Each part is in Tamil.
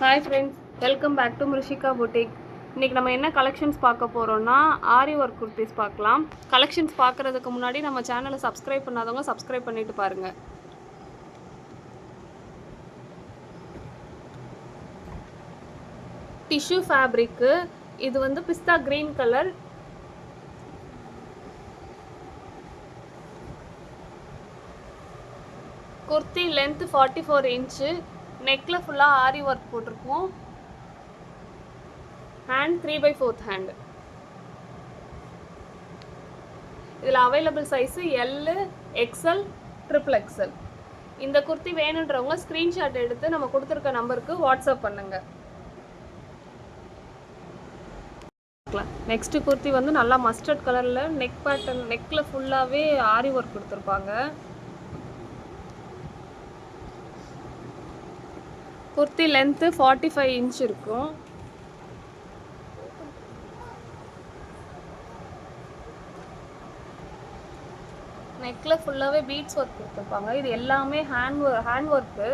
Hi friends, welcome back to Mirushika boutique. இன்றைக்கி நம்ம என்ன கலெக்ஷன்ஸ் பார்க்க போகிறோன்னா ஆரி ஒர்க் குர்த்திஸ் பார்க்கலாம். கலெக்ஷன்ஸ் பார்க்குறதுக்கு முன்னாடி நம்ம சேனலை சப்ஸ்கிரைப் பண்ணாதவங்க சப்ஸ்கிரைப் பண்ணிவிட்டு பாருங்கள். டிஷ்யூ ஃபேப்ரிக்கு இது வந்து pista green colour. Kurti length 44 inch. நெக்கில் ஃபுல்லாக ஆரி ஒர்க் போட்டிருக்கோம். Hand 3/4 hand. இதில் available size L, XL, XXL. இந்த குர்த்தி வேணுன்றவங்க ஸ்க்ரீன்ஷாட் எடுத்து நம்ம கொடுத்துருக்க நம்பருக்கு வாட்ஸ்அப் பண்ணுங்க. நெக்ஸ்ட் குர்த்தி வந்து நல்லா மஸ்டர்ட் கலரில் நெக் பேட்டர்ன், நெக்கில் ஃபுல்லாகவே ஆரி ஒர்க் கொடுத்துருப்பாங்க. குர்த்தி லென்த்து 45 இன்ச் இருக்கும். நெக்கில் ஃபுல்லாகவே பீட்ஸ் ஒர்க் கொடுத்துருப்பாங்க. இது எல்லாமே ஹேண்ட் ஒர்க்கு,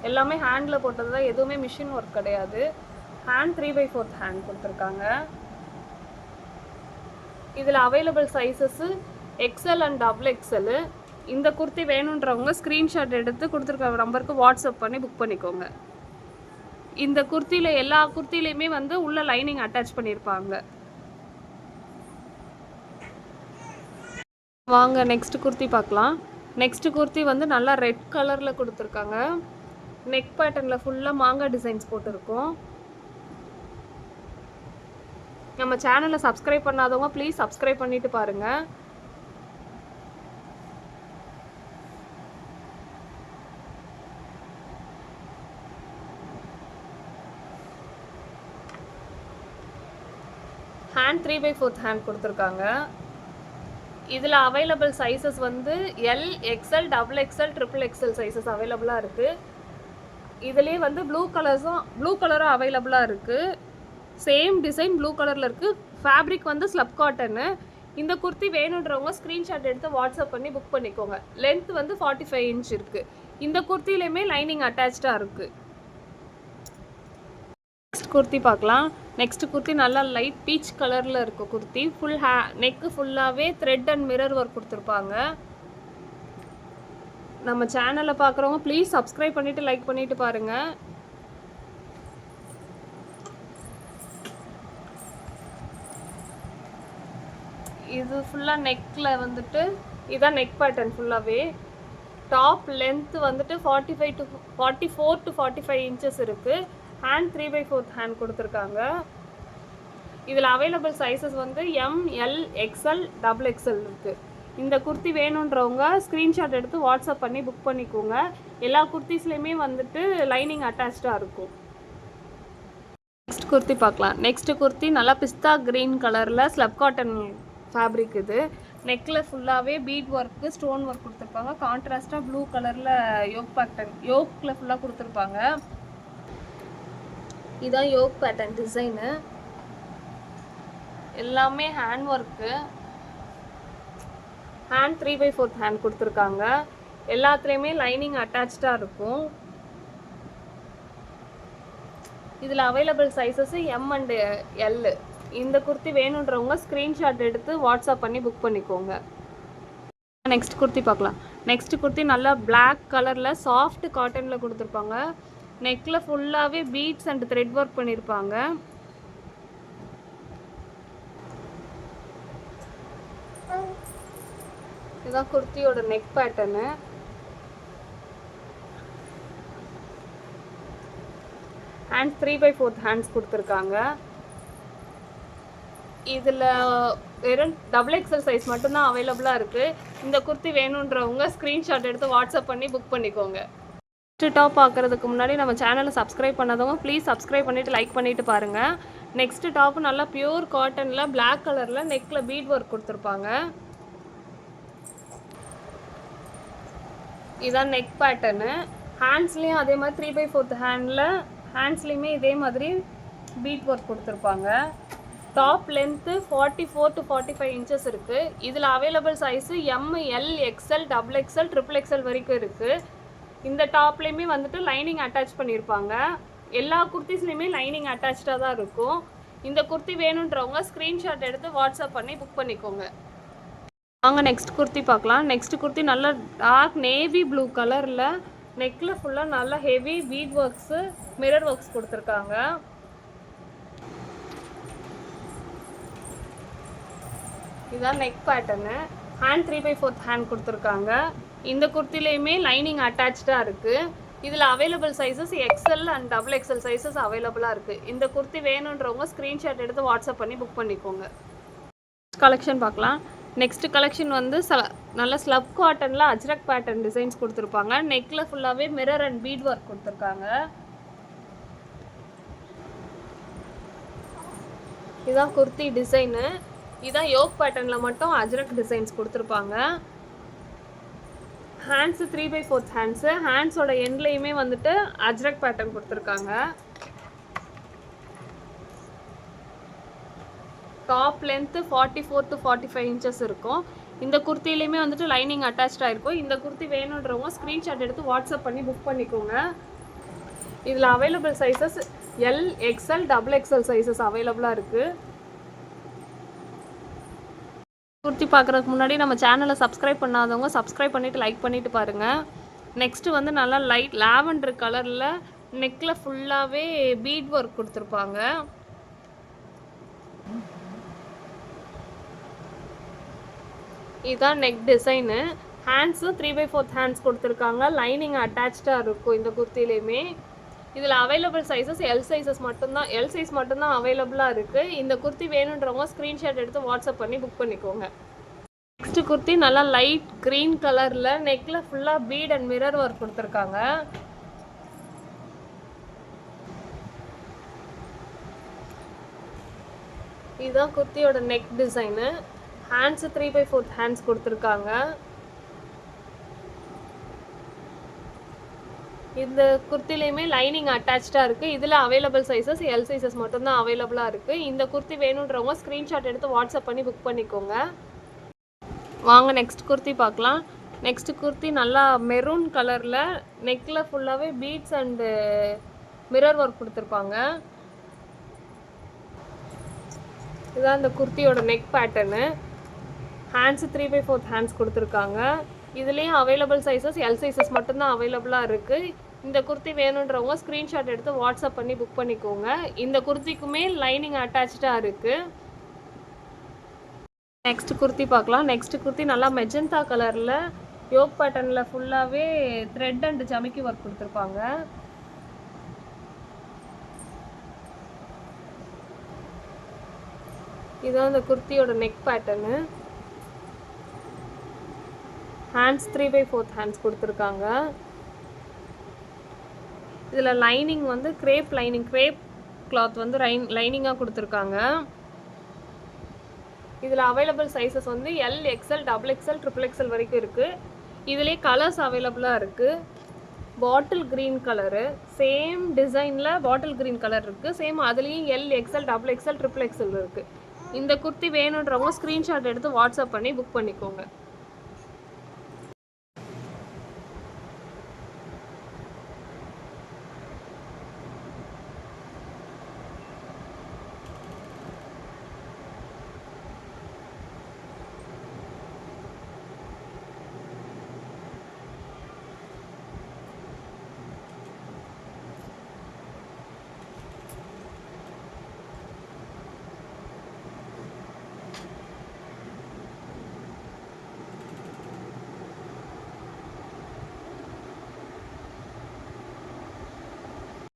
எல்லாமே ஹேண்டில் போட்டது தான், எதுவுமே மிஷின் ஒர்க் கிடையாது. ஹேண்ட் 3/4 ஹேண்ட் கொடுத்துருக்காங்க. இதில் available sizes XL and XXL. இந்த குர்த்தி வேணுன்றவங்க ஸ்க்ரீன்ஷாட் எடுத்து கொடுத்துருக்க நம்பருக்கு வாட்ஸ்அப் பண்ணி புக் பண்ணிக்கோங்க. இந்த குர்த்தியில் எல்லா குர்த்திலையுமே வந்து உள்ள லைனிங் அட்டாச் பண்ணியிருப்பாங்க. வாங்க நெக்ஸ்ட் குர்த்தி பார்க்கலாம். நெக்ஸ்ட் குர்த்தி வந்து நல்லா ரெட் கலரில் கொடுத்துருக்காங்க. நெக் பேட்டர்னில் ஃபுல்லாக மாங்காய் டிசைன்ஸ் போட்டிருக்கோம். நம்ம சேனலை சப்ஸ்கிரைப் பண்ணாதவங்க ப்ளீஸ் சப்ஸ்கிரைப் பண்ணிட்டு பாருங்கள். ஹேண்ட் 3/4 ஹேண்ட் கொடுத்துருக்காங்க. இதில் அவைலபிள் சைஸஸ் வந்து L, XL, XXL, XXL sizes அவைலபிளாக இருக்குது. இதுலேயே வந்து ப்ளூ கலரும் அவைலபிளாக இருக்குது. சேம் டிசைன் ப்ளூ கலரில் இருக்குது. ஃபேப்ரிக் வந்து ஸ்லப் காட்டனு. இந்த குர்த்தி வேணுன்றவங்க ஸ்க்ரீன்ஷாட் எடுத்து வாட்ஸ்அப் பண்ணி புக் பண்ணிக்கோங்க. லென்த் வந்து 45 இன்ச் இருக்குது. இந்த குர்த்திலையுமே லைனிங் அட்டாச்சாக இருக்குது. நெக்ஸ்ட் குர்த்தி பார்க்கலாம். நெக்ஸ்ட் குர்த்தி நல்லா லைட் பீச் கலரில் இருக்கும் குர்த்தி. ஃபுல் நெக்கு ஃபுல்லாகவே த்ரெட் அண்ட் மிரர் ஒர்க் கொடுத்துருப்பாங்க. நம்ம சேனலை பார்க்குறவங்க ப்ளீஸ் சப்ஸ்கிரைப் பண்ணிவிட்டு லைக் பண்ணிவிட்டு பாருங்கள். இது ஃபுல்லாக நெக்கில் வந்துட்டு இதுதான் நெக் பேட்டர்ன் ஃபுல்லாகவே. டாப் லென்த்து வந்துட்டு 44 to 45 இன்ச்சஸ் இருக்குது. ஹேண்ட் 3/4 ஹேண்ட் கொடுத்துருக்காங்க. இதில் அவைலபிள் சைஸஸ் வந்து M, L, XL, XXL இருக்குது. இந்த குர்த்தி வேணுன்றவங்க ஸ்க்ரீன்ஷாட் எடுத்து வாட்ஸ்அப் பண்ணி புக் பண்ணிக்கோங்க. எல்லா குர்த்திஸ்லேயுமே வந்துட்டு லைனிங் அட்டாச்சாக இருக்கும். நெக்ஸ்ட் குர்த்தி பார்க்கலாம். நெக்ஸ்ட் குர்த்தி நல்லா பிஸ்தா க்ரீன் கலரில் ஸ்லப் காட்டன் ஃபேப்ரிக். இது நெக்கில் ஃபுல்லாகவே பீட் ஒர்க்கு, ஸ்டோன் ஒர்க் கொடுத்துருப்பாங்க. கான்ட்ராஸ்டாக ப்ளூ கலரில் யோக்கில் ஃபுல்லாக கொடுத்துருப்பாங்க. இதான் யோக் பேட்டர்ன் டிசைனு. எல்லாமே ஹேண்ட் ஒர்க்கு. ஹேண்ட் 3/4 ஹேண்ட் கொடுத்துருக்காங்க. எல்லாத்துலேயுமே லைனிங் அட்டாச்சாக இருக்கும். இதில் available sizes M and L. இந்த குர்த்தி வேணுன்றவங்க ஸ்க்ரீன்ஷாட் எடுத்து வாட்ஸ்அப் பண்ணி புக் பண்ணிக்கோங்க. நெக்ஸ்ட் குர்த்தி பார்க்கலாம். நெக்ஸ்ட் குர்த்தி நல்லா பிளாக் கலரில் சாஃப்ட் காட்டனில் கொடுத்துருப்பாங்க. நெக்கில் ஃபுல்லாகவே பீட்ஸ் அண்ட் த்ரெட் ஒர்க் பண்ணியிருப்பாங்க. இதுதான் குர்த்தியோட நெக் பேட்டர்னு. ஹேண்ட் 3/4 ஹேண்ட்ஸ் கொடுத்துருக்காங்க. இதில் வெறும் XXL சைஸ் மட்டும்தான் அவைலபிளாக இருக்குது. இந்த குர்த்தி வேணுன்றவங்க ஸ்க்ரீன்ஷாட் எடுத்து வாட்ஸ்அப் பண்ணி புக் பண்ணிக்கோங்க. நெக்ஸ்ட் டாப் பார்க்குறதுக்கு முன்னாடி நம்ம சேனலை சப்ஸ்கிரைப் பண்ணாதவங்க ப்ளீஸ் சப்ஸ்கிரைப் பண்ணிவிட்டு லைக் பண்ணிவிட்டு பாருங்கள். நெக்ஸ்ட் டாப் நல்லா பியூர் காட்டனில் பிளாக் கலரில் நெக்கில் பீட் ஒர்க் கொடுத்துருப்பாங்க. இதுதான் நெக் பேட்டர்னு. ஹேண்ட்ஸ்லேயும் அதே மாதிரி 3/4 ஹேண்ட்ஸ்லேயுமே இதே மாதிரி பீட் ஒர்க் கொடுத்துருப்பாங்க. டாப் லென்த்து 44 to 45 இன்ச்சஸ் இருக்குது. இதில் available size M, L, XL, XXL, XXL வரைக்கும் இருக்குது. இந்த டாப்லேயுமே வந்துட்டு லைனிங் அட்டாச் பண்ணியிருப்பாங்க. எல்லா குர்த்திஸ்லையுமே லைனிங் அட்டாச்சாக தான் இருக்கும். இந்த குர்த்தி வேணுன்றவங்க ஸ்க்ரீன்ஷாட் எடுத்து வாட்ஸ்அப் பண்ணி புக் பண்ணிக்கோங்க. வாங்க நெக்ஸ்ட் குர்த்தி பார்க்கலாம். நெக்ஸ்ட் குர்த்தி நல்ல டார்க் நேவி ப்ளூ கலரில் நெக்கில் ஃபுல்லாக நல்ல heavy bead works mirror works கொடுத்துருக்காங்க. இதுதான் நெக் பேட்டர்னு. ஹேண்ட் 3/4 ஹேண்ட் கொடுத்துருக்காங்க. இந்த குர்த்திலையுமே லைனிங் அட்டாச்சாக இருக்குது. இதில் available sizes XL and XXL sizes அவைலபிளாக இருக்குது. இந்த குர்த்தி வேணுன்றவங்க ஸ்க்ரீன்ஷாட் எடுத்து வாட்ஸ்அப் பண்ணி புக் பண்ணிக்கோங்க. கலெக்ஷன் பார்க்கலாம். நெக்ஸ்ட் கலெக்ஷன் வந்து நல்ல ஸ்லப் காட்டனில் அஜ்ரக் பேட்டர்ன் டிசைன்ஸ் கொடுத்துருப்பாங்க. நெக்கில் ஃபுல்லாகவே மிரர் அண்ட் பீட் ஒர்க் கொடுத்துருக்காங்க. இதுதான் குர்த்தி டிசைனு. இதுதான் யோக் பேட்டர்னில் மட்டும் அஜ்ரக் டிசைன்ஸ் கொடுத்துருப்பாங்க. Hands 3/4 hands. ஹேண்ட்ஸோட எண்ட்லேயுமே வந்துட்டு அஜ்ரக் பேட்டர்ன் கொடுத்துருக்காங்க. டாப் லென்த்து 44 to 45 இன்ச்சஸ் இருக்கும். இந்த குர்த்திலையுமே வந்துட்டு லைனிங் அட்டாச்சாக இருக்கும். இந்த குர்த்தி வேணுன்றவங்க ஸ்க்ரீன்ஷாட் எடுத்து வாட்ஸ்அப் பண்ணி புக் பண்ணிக்கோங்க. இதில் available sizes L, XL, XXL sizes அவைலபிளாக இருக்குது. குர்த்தி பார்க்குறதுக்கு முன்னாடி நம்ம சேனலை சப்ஸ்கிரைப் பண்ணாதவங்க சப்ஸ்கிரைப் பண்ணிவிட்டு லைக் பண்ணிவிட்டு பாருங்கள். நெக்ஸ்ட்டு வந்து நல்லா லைட் லாவெண்டர் கலரில் நெக்கில் ஃபுல்லாகவே பீட் ஒர்க் கொடுத்துருப்பாங்க. இதுதான் நெக் டிசைனு. ஹேண்ட்ஸும் 3/4 ஹேண்ட்ஸ் கொடுத்துருக்காங்க. லைனிங் அட்டாச்சாக இருக்கும் இந்த குர்த்திலையுமே. இதில் அவைலபிள் சைஸஸ் எல் சைஸ் மட்டும்தான் அவைலபிளாக இருக்குது. இந்த குர்த்தி வேணுன்றவங்க ஸ்க்ரீன்ஷாட் எடுத்து வாட்ஸ்அப் பண்ணி புக் பண்ணிக்கோங்க. நெக்ஸ்ட் குர்த்தி நல்லா லைட் க்ரீன் கலரில் நெக்கில் ஃபுல்லாக பீட் அண்ட் மிரர் ஒர்க் கொடுத்துருக்காங்க. இதுதான் குர்த்தியோட நெக் டிசைனு. ஹேண்ட்ஸு 3/4 ஹேண்ட்ஸ் கொடுத்துருக்காங்க. இந்த குர்த்திலையுமே லைனிங் அட்டாச்சாக இருக்குது. இதில் அவைலபிள் சைஸஸ் எல் சைஸஸ் மட்டும்தான் அவைலபிளாக இருக்குது. இந்த குர்த்தி வேணுன்றவங்க ஸ்க்ரீன்ஷாட் எடுத்து வாட்ஸ்அப் பண்ணி புக் பண்ணிக்கோங்க. வாங்க நெக்ஸ்ட் குர்த்தி பார்க்கலாம். நெக்ஸ்ட் குர்த்தி நல்லா மெரூன் கலரில் நெக்கில் ஃபுல்லாகவே பீட்ஸ் அண்டு மிரர் ஒர்க் கொடுத்துருப்பாங்க. இதுதான் இந்த குர்த்தியோட நெக் பேட்டர்னு. ஹேண்ட்ஸு 3/4 ஹேண்ட்ஸ் கொடுத்துருக்காங்க. இதுலேயும் அவைலபிள் சைஸஸ் எல் சைஸஸ் மட்டும்தான் அவைலபிளாக இருக்குது. இந்த குர்த்தி வேணுன்றவங்க ஸ்க்ரீன்ஷாட் எடுத்து வாட்ஸ்அப் பண்ணி புக் பண்ணிக்கோங்க. இந்த குர்த்திக்குமே லைனிங் அட்டாச்சாக இருக்குது. நெக்ஸ்ட் குர்த்தி பார்க்கலாம். நெக்ஸ்ட் குர்த்தி நல்லா மெஜந்தா கலரில் யோக் பேட்டர்னில் ஃபுல்லாகவே த்ரெட் அண்ட் ஜமிக்கி ஒர்க் கொடுத்துருப்பாங்க. இதுதான் இந்த குர்த்தியோட நெக் பேட்டர்னு. ஹேண்ட்ஸ் 3/4 ஹேண்ட்ஸ் கொடுத்துருக்காங்க. இதில் லைனிங் வந்து கிரேப் கிளாத் வந்து லைனிங்காக கொடுத்துருக்காங்க. இதில் அவைலபிள் சைஸஸ் வந்து எல், XL, XXL, XXL வரைக்கும் இருக்குது. இதிலே கலர்ஸ் அவைலபிளாக இருக்குது. பாட்டில் க்ரீன் கலரு, சேம் டிசைனில் பாட்டில் க்ரீன் கலர் இருக்குது. சேம் அதுலேயும் எல், XL, XXL, XXL இருக்குது. இந்த குர்த்தி வேணுன்றவங்க ஸ்க்ரீன்ஷாட் எடுத்து வாட்ஸ்அப் பண்ணி புக் பண்ணிக்கோங்க.